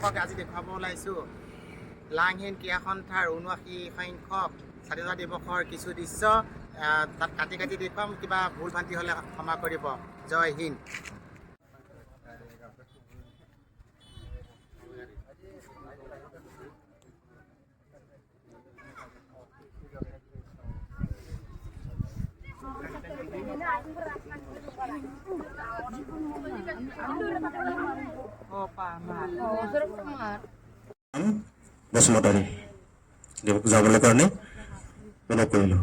দৰ্শক আজি দেখুৱাব ওলাইছোঁ লাংহিন ক্ৰীড়া সন্থাৰ ৭৯সংখ্যক স্বাধীনতা দিৱসৰ কিছু দৃশ্য তাত কাটি দেখুৱাম। কিবা ভুল ভ্ৰান্তি হ'লে ক্ষমা কৰিব। জয় হিন্দ। বসুমতাৰী যাবলৈ কাৰণে অনুৰোধ কৰিলোঁ।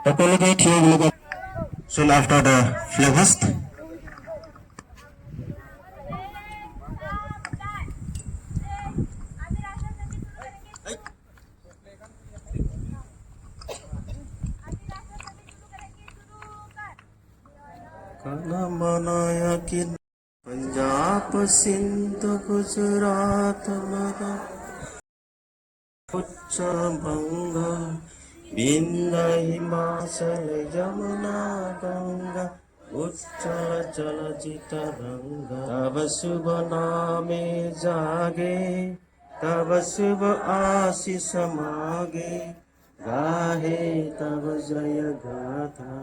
সকলোকে থিয় হ'ব লাগিব। Soon after the flag hoist. Kana manaya kin Punjab Sindh Gujarat Maratha Uttar Banga Vindhya Himachal Yamuna Ganga Uttar Jalajita Ranga Tab Subha Name Jage Tab Subha Asis Mage Gahe Tab Jaya Gatha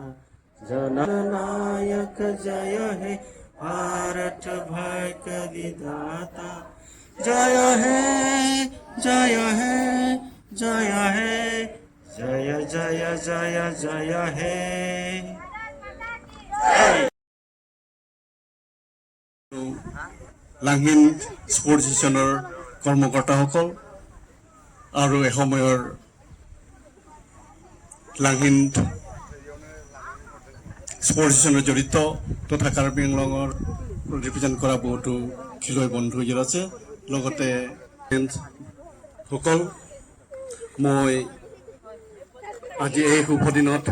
जननायक जय है भारत भाग्य विधाता जय है जय है जय है जय जय जय जय है। লাংহিন স্পৰ্টছ এছ'চিয়েশ্যনৰ কৰ্মকৰ্তাসকল আৰু এসময়ৰ লাংহিন স্পৰ্টছ এছ'চিয়েশ্যনৰ জড়িত তথা কাৰ্বি আংলঙৰ ৰিপ্ৰেজেণ্ট কৰা বহুতো খেলুৱৈ বন্ধু ইয়াত আছে। লগতে সকল মই আজি এই শুভ দিনত